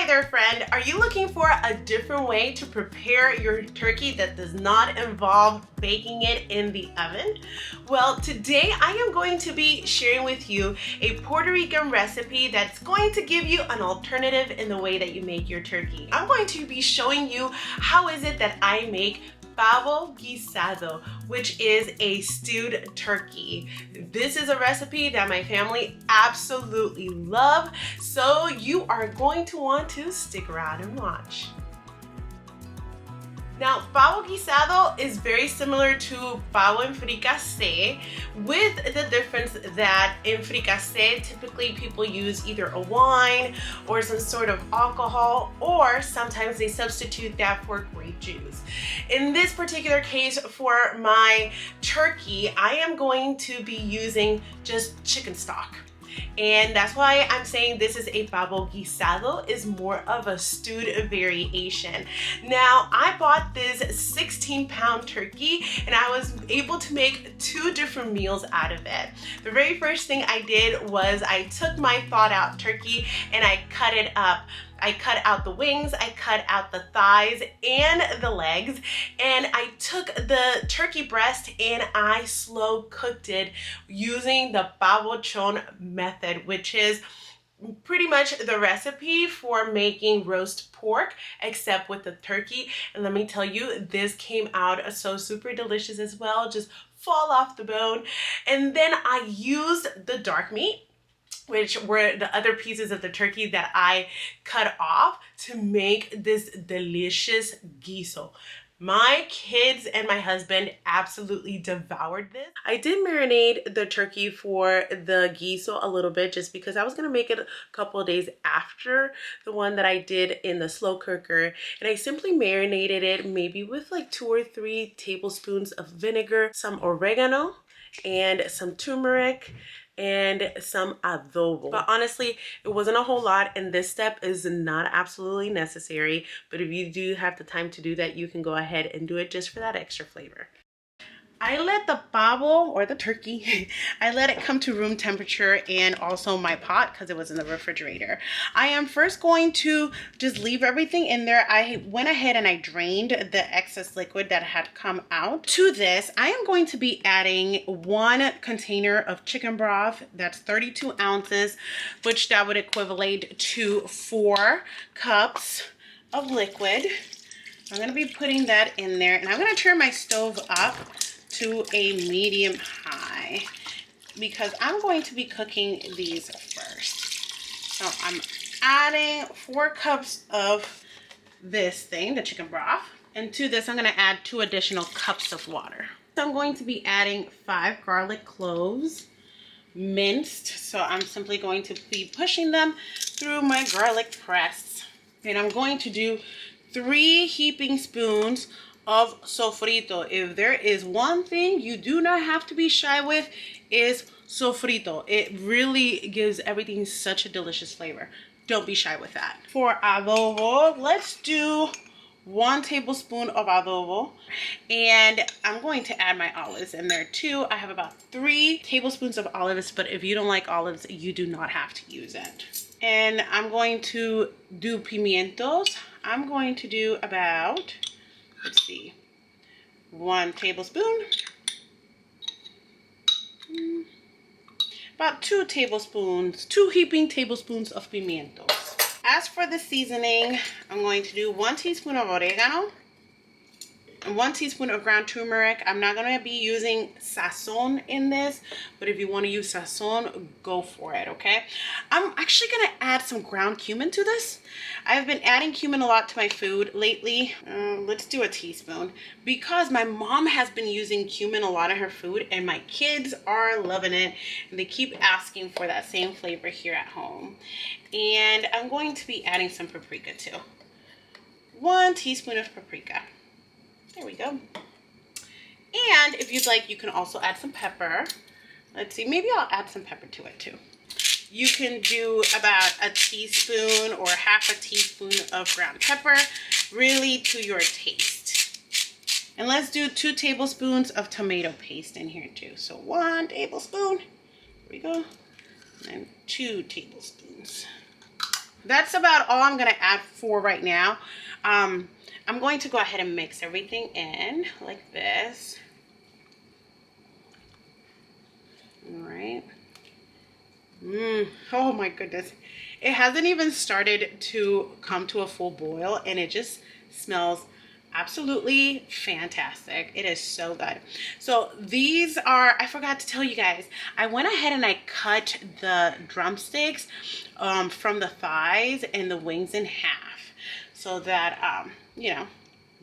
there, friend. Are you looking for a different way to prepare your turkey that does not involve baking it in the oven? Well, today I am going to be sharing with you a Puerto Rican recipe that's going to give you an alternative in the way that you make your turkey. I'm going to be showing you how is it that I make Pavo Guisado, which is a stewed turkey. This is a recipe that my family absolutely love, so you are going to want to stick around and watch. Now, Pavo Guisado is very similar to Pavo en fricassé, with the difference that in fricassé, typically people use either a wine or some sort of alcohol, or sometimes they substitute that for grape juice. In this particular case, for my turkey, I am going to be using just chicken stock. And that's why I'm saying this is a Pavo Guisado, is more of a stewed variation. Now, I bought this 16-pound turkey and I was able to make 2 different meals out of it. The very first thing I did was I took my thawed out turkey and I cut it up. I cut out the wings, I cut out the thighs and the legs, and I took the turkey breast and I slow cooked it using the Pavo Chon method, which is pretty much the recipe for making roast pork, except with the turkey. And let me tell you, this came out so super delicious as well, just fall off the bone. And then I used the dark meat, which were the other pieces of the turkey that I cut off to make this delicious guiso. My kids and my husband absolutely devoured this. I did marinate the turkey for the guiso a little bit just because I was gonna make it a couple of days after the one that I did in the slow cooker. And I simply marinated it maybe with like 2 or 3 tablespoons of vinegar, some oregano, and some turmeric, and some adobo. But honestly, it wasn't a whole lot, and this step is not absolutely necessary. But if you do have the time to do that, you can go ahead and do it just for that extra flavor. I let the pavo, or the turkey, I let it come to room temperature, and also my pot because it was in the refrigerator. I am first going to just leave everything in there. I went ahead and I drained the excess liquid that had come out. To this, I am going to be adding 1 container of chicken broth. That's 32 ounces, which that would equivalent to 4 cups of liquid. I'm going to be putting that in there, and I'm going to turn my stove up to a medium high because I'm going to be cooking these first. So I'm adding 4 cups of this thing, the chicken broth, and to this I'm going to add 2 additional cups of water. So I'm going to be adding 5 garlic cloves, minced, so I'm simply going to be pushing them through my garlic press. And I'm going to do 3 heaping spoons of sofrito. If there is one thing you do not have to be shy with, is sofrito. It really gives everything such a delicious flavor. Don't be shy with that. For adobo, let's do 1 tablespoon of adobo, and I'm going to add my olives in there too. I have about 3 tablespoons of olives, but if you don't like olives, you do not have to use it. And I'm going to do pimientos. I'm going to do about, let's see, 1 tablespoon, about 2 tablespoons, 2 heaping tablespoons of pimientos. As for the seasoning, I'm going to do 1 teaspoon of oregano and 1 teaspoon of ground turmeric. I'm not going to be using sazon in this, but if you want to use sazon, go for it, okay? I'm actually going to add some ground cumin to this. I've been adding cumin a lot to my food lately. Let's do a teaspoon because my mom has been using cumin a lot in her food, and my kids are loving it, and they keep asking for that same flavor here at home. And I'm going to be adding some paprika too. 1 teaspoon of paprika. There we go. And if you'd like, you can also add some pepper. Let's see, maybe I'll add some pepper to it too. You can do about a teaspoon or half a teaspoon of ground pepper, really to your taste. And let's do 2 tablespoons of tomato paste in here too. So 1 tablespoon, here we go, and 2 tablespoons. that's about all I'm gonna add for right now. I'm going to go ahead and mix everything in like this. All right. Oh my goodness. It hasn't even started to come to a full boil and it just smells absolutely fantastic. It is so good. So these are, I forgot to tell you guys, I went ahead and I cut the drumsticks from the thighs and the wings in half so that, you know,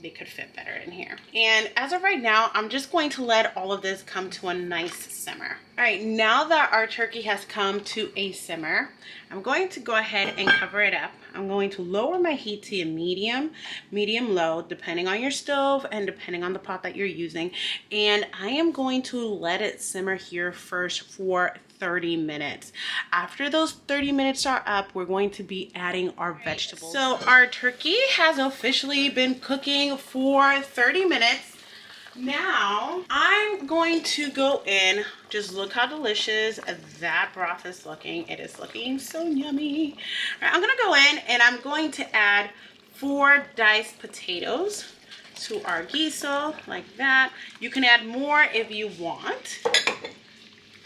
they could fit better in here. And as of right now, I'm just going to let all of this come to a nice simmer. All right, now that our turkey has come to a simmer, I'm going to go ahead and cover it up. I'm going to lower my heat to a medium low, depending on your stove and depending on the pot that you're using. And I am going to let it simmer here first for 30 minutes. After those 30 minutes are up, we're going to be adding our vegetables. So our turkey has officially been cooking for 30 minutes. Now I'm going to go in, just look how delicious that broth is looking. It is looking so yummy. All right, I'm gonna go in and I'm going to add 4 diced potatoes to our guiso like that. You can add more if you want.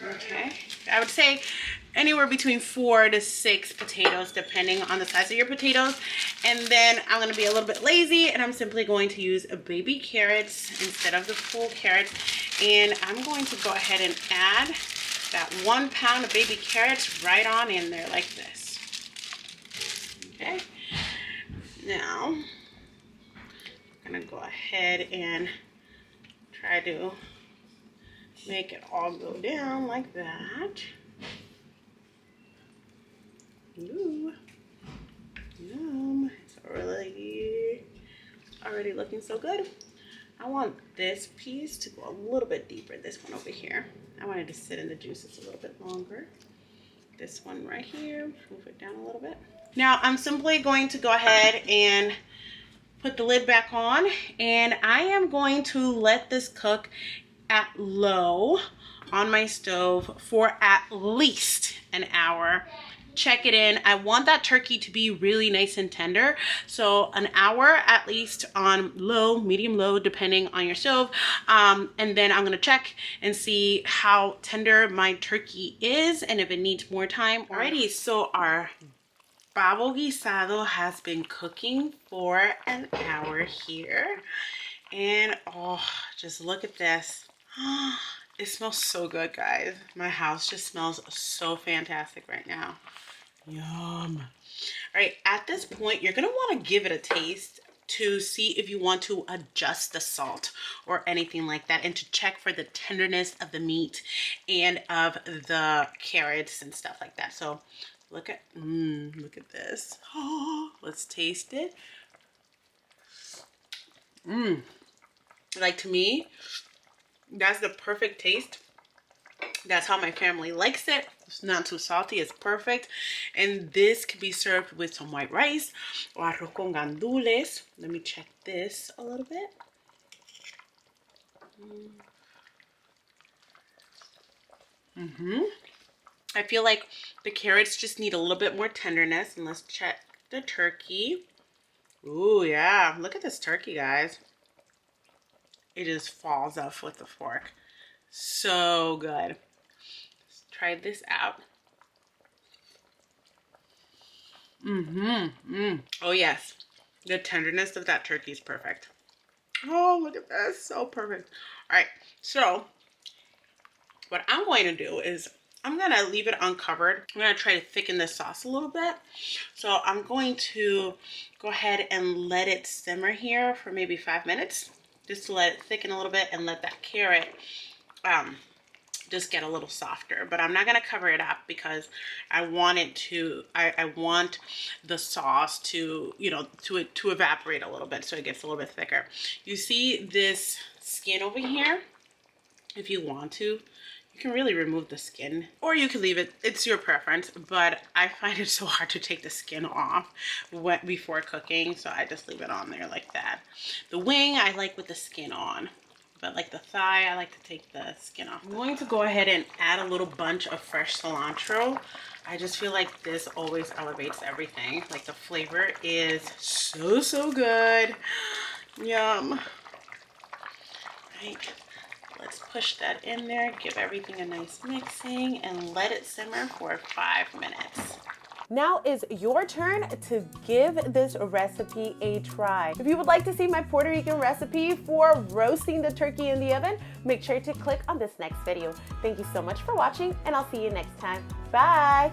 Okay, I would say anywhere between 4 to 6 potatoes depending on the size of your potatoes. And then I'm going to be a little bit lazy and I'm simply going to use baby carrots instead of the full carrots. And I'm going to go ahead and add that 1 pound of baby carrots right on in there like this. Okay, now I'm going to go ahead and try to make it all go down like that. Ooh, yum. It's already looking so good. I want this piece to go a little bit deeper, this one over here. I want it to sit in the juices a little bit longer. This one right here, move it down a little bit. Now I'm simply going to go ahead and put the lid back on, and I am going to let this cook at low on my stove for at least an hour. Check it in. I want that turkey to be really nice and tender, so an hour at least on low, medium low, depending on your stove. And then I'm gonna check and see how tender my turkey is and if it needs more time. Alrighty, so our Pavo Guisado has been cooking for an hour here, and oh, just look at this. It smells so good, guys. My house just smells so fantastic right now. Yum. All right, at this point, you're gonna wanna give it a taste to see if you want to adjust the salt or anything like that, and to check for the tenderness of the meat and of the carrots and stuff like that. So look at this. Oh, let's taste it. Like, to me, that's the perfect taste. That's how my family likes it. It's not too salty, it's perfect. And this can be served with some white rice or arroz con gandules. Let me check this a little bit. I feel like the carrots just need a little bit more tenderness. And let's check the turkey. Ooh, yeah. Look at this turkey, guys. It just falls off with the fork. So good. Let's try this out. Oh yes, the tenderness of that turkey is perfect. Oh, look at this, so perfect. All right, so what I'm going to do is I'm gonna leave it uncovered. I'm gonna try to thicken the sauce a little bit. So I'm going to go ahead and let it simmer here for maybe 5 minutes, just to let it thicken a little bit and let that carrot just get a little softer. But I'm not gonna cover it up because I want it to, I want the sauce to, you know, to evaporate a little bit so it gets a little bit thicker. You see this skin over here? If you want to, you can really remove the skin, or you can leave it. It's your preference, but I find it so hard to take the skin off before cooking, so I just leave it on there like that. The wing I like with the skin on, but like the thigh, I like to take the skin off. I'm going to go ahead and add a little bunch of fresh cilantro I just feel like this always elevates everything. Like the flavor is so, so good. Yum. Right. Let's push that in there, give everything a nice mixing, and let it simmer for 5 minutes. Now is your turn to give this recipe a try. If you would like to see my Puerto Rican recipe for roasting the turkey in the oven, make sure to click on this next video. Thank you so much for watching, and I'll see you next time. Bye!